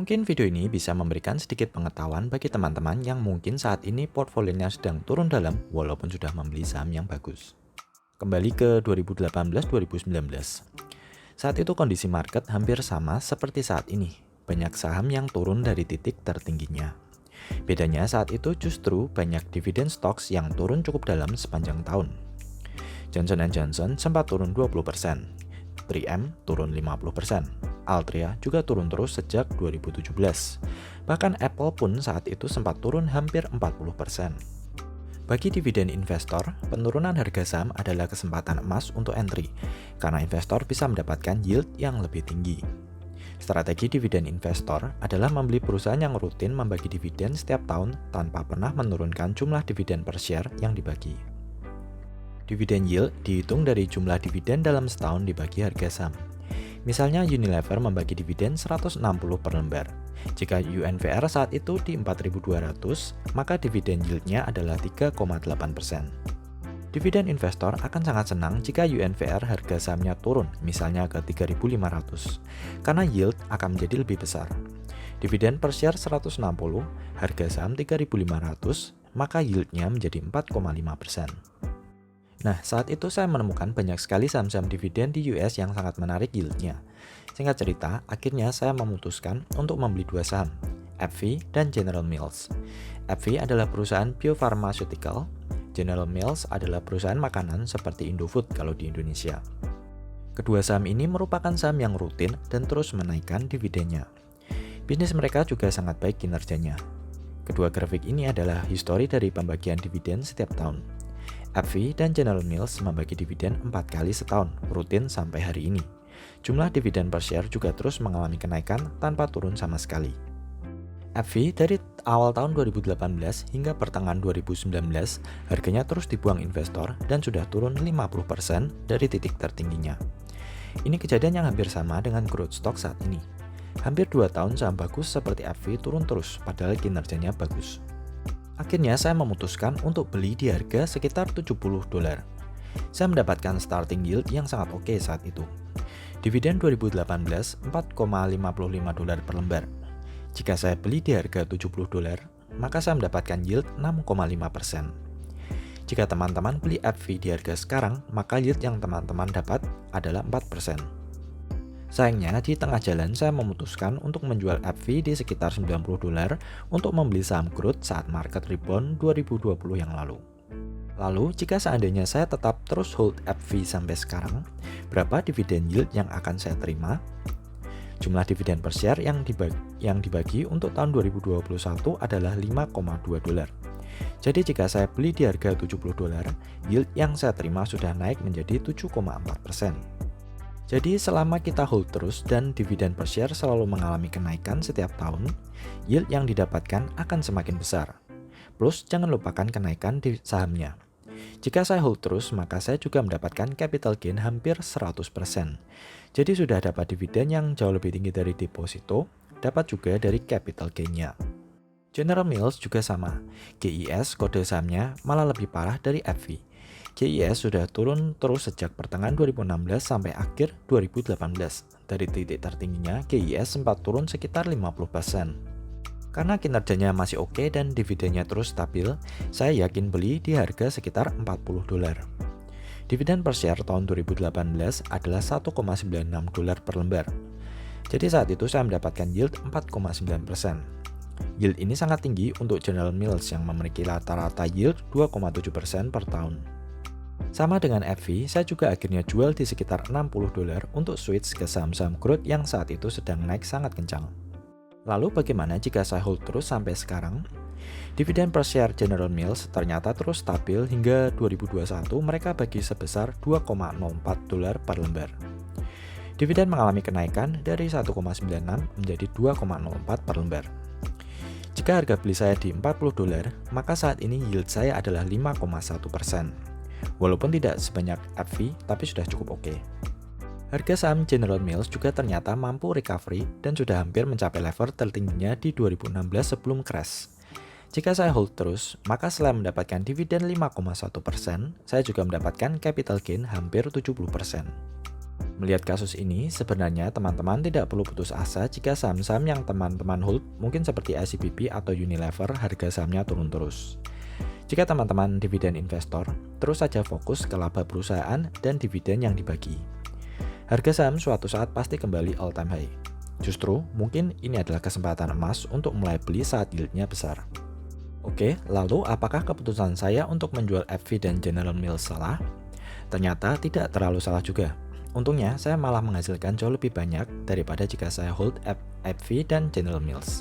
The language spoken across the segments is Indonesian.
Mungkin video ini bisa memberikan sedikit pengetahuan bagi teman-teman yang mungkin saat ini portfolionya sedang turun dalam walaupun sudah membeli saham yang bagus. Kembali ke 2018-2019. Saat itu kondisi market hampir sama seperti saat ini. Banyak saham yang turun dari titik tertingginya. Bedanya saat itu justru banyak dividen stocks yang turun cukup dalam sepanjang tahun. Johnson & Johnson sempat turun 20%, 3M turun 50%, Altria juga turun terus sejak 2017. Bahkan Apple pun saat itu sempat turun hampir 40%. Bagi dividen investor, penurunan harga saham adalah kesempatan emas untuk entry, karena investor bisa mendapatkan yield yang lebih tinggi. Strategi dividen investor adalah membeli perusahaan yang rutin membagi dividen setiap tahun tanpa pernah menurunkan jumlah dividen per share yang dibagi. Dividen yield dihitung dari jumlah dividen dalam setahun dibagi harga saham. Misalnya Unilever membagi dividen 160 per lembar. Jika UNVR saat itu di 4.200, maka dividen yieldnya adalah 3,8%. Dividen investor akan sangat senang jika UNVR harga sahamnya turun, misalnya ke 3.500, karena yield akan menjadi lebih besar. Dividen per share 160, harga saham 3.500, maka yieldnya menjadi 4,5%. Nah, saat itu saya menemukan banyak sekali saham-saham dividen di US yang sangat menarik yieldnya. Singkat cerita, akhirnya saya memutuskan untuk membeli dua saham, AbbVie dan General Mills. AbbVie adalah perusahaan biopharmaceutical, General Mills adalah perusahaan makanan seperti Indofood kalau di Indonesia. Kedua saham ini merupakan saham yang rutin dan terus menaikkan dividennya. Bisnis mereka juga sangat baik kinerjanya. Kedua grafik ini adalah histori dari pembagian dividen setiap tahun. AbbVie dan General Mills membagi dividen 4 kali setahun, rutin sampai hari ini. Jumlah dividen per share juga terus mengalami kenaikan tanpa turun sama sekali. AbbVie dari awal tahun 2018 hingga pertengahan 2019, harganya terus dibuang investor dan sudah turun 50% dari titik tertingginya. Ini kejadian yang hampir sama dengan growth stock saat ini. Hampir 2 tahun saham bagus seperti AbbVie turun terus, padahal kinerjanya bagus. Akhirnya saya memutuskan untuk beli di harga sekitar $70. Saya mendapatkan starting yield yang sangat oke saat itu. Dividen 2018 $4,55 per lembar. Jika saya beli di harga $70, maka saya mendapatkan yield 6,5%. Jika teman-teman beli AbbVie di harga sekarang, maka yield yang teman-teman dapat adalah 4%. Sayangnya, di tengah jalan saya memutuskan untuk menjual AbbVie di sekitar $90 untuk membeli saham growth saat market rebound 2020 yang lalu. Lalu, jika seandainya saya tetap terus hold AbbVie sampai sekarang, berapa dividen yield yang akan saya terima? Jumlah dividen per share yang dibagi untuk tahun 2021 adalah $5,2. Jadi jika saya beli di harga $70, yield yang saya terima sudah naik menjadi 7,4%. Jadi selama kita hold terus dan dividen per share selalu mengalami kenaikan setiap tahun, yield yang didapatkan akan semakin besar. Plus jangan lupakan kenaikan di sahamnya. Jika saya hold terus, maka saya juga mendapatkan capital gain hampir 100%. Jadi sudah dapat dividen yang jauh lebih tinggi dari deposito, dapat juga dari capital gain-nya. General Mills juga sama. GIS kode sahamnya malah lebih parah dari AbbVie. GIS sudah turun terus sejak pertengahan 2016 sampai akhir 2018. Dari titik tertingginya, GIS sempat turun sekitar 50%. Karena kinerjanya masih oke dan dividennya terus stabil, saya yakin beli di harga sekitar $40. Dividen per share tahun 2018 adalah $1,96 per lembar. Jadi saat itu saya mendapatkan yield 4,9%. Yield ini sangat tinggi untuk General Mills yang memiliki rata-rata yield 2,7% per tahun. Sama dengan AbbVie, saya juga akhirnya jual di sekitar $60 untuk switch ke saham-saham growth yang saat itu sedang naik sangat kencang. Lalu bagaimana jika saya hold terus sampai sekarang? Dividen per share General Mills ternyata terus stabil hingga 2021 mereka bagi sebesar $2,04 per lembar. Dividen mengalami kenaikan dari 1,96 menjadi 2,04 per lembar. Jika harga beli saya di $40, maka saat ini yield saya adalah 5,1%. Walaupun tidak sebanyak AbbVie, tapi sudah cukup oke. Harga saham General Mills juga ternyata mampu recovery dan sudah hampir mencapai level tertingginya di 2016 sebelum crash. Jika saya hold terus, maka selain mendapatkan dividen 5,1%, saya juga mendapatkan capital gain hampir 70%. Melihat kasus ini, sebenarnya teman-teman tidak perlu putus asa jika saham-saham yang teman-teman hold mungkin seperti ICBP atau Unilever harga sahamnya turun terus. Jika teman-teman dividen investor, terus saja fokus ke laba perusahaan dan dividen yang dibagi. Harga saham suatu saat pasti kembali all time high. Justru, mungkin ini adalah kesempatan emas untuk mulai beli saat yieldnya besar. Oke, lalu apakah keputusan saya untuk menjual FV dan General Mills salah? Ternyata tidak terlalu salah juga. Untungnya, saya malah menghasilkan jauh lebih banyak daripada jika saya hold FV dan General Mills.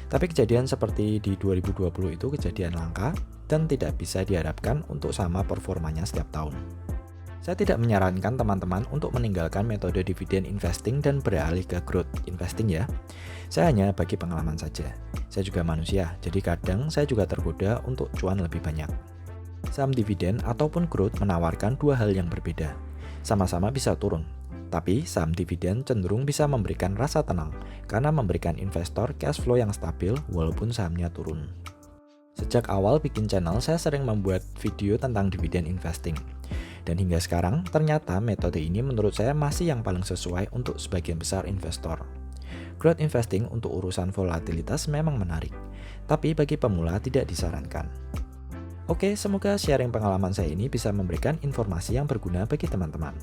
Tapi kejadian seperti di 2020 itu kejadian langka dan tidak bisa diharapkan untuk sama performanya setiap tahun. Saya tidak menyarankan teman-teman untuk meninggalkan metode dividen investing dan beralih ke growth investing ya. Saya hanya bagi pengalaman saja. Saya juga manusia, jadi kadang saya juga tergoda untuk cuan lebih banyak. Saham dividen ataupun growth menawarkan dua hal yang berbeda. Sama-sama bisa turun, tapi saham dividen cenderung bisa memberikan rasa tenang karena memberikan investor cash flow yang stabil walaupun sahamnya turun. Sejak awal bikin channel, saya sering membuat video tentang dividen investing. Dan hingga sekarang, ternyata metode ini menurut saya masih yang paling sesuai untuk sebagian besar investor. Growth investing untuk urusan volatilitas memang menarik, tapi bagi pemula tidak disarankan. Oke, semoga sharing pengalaman saya ini bisa memberikan informasi yang berguna bagi teman-teman.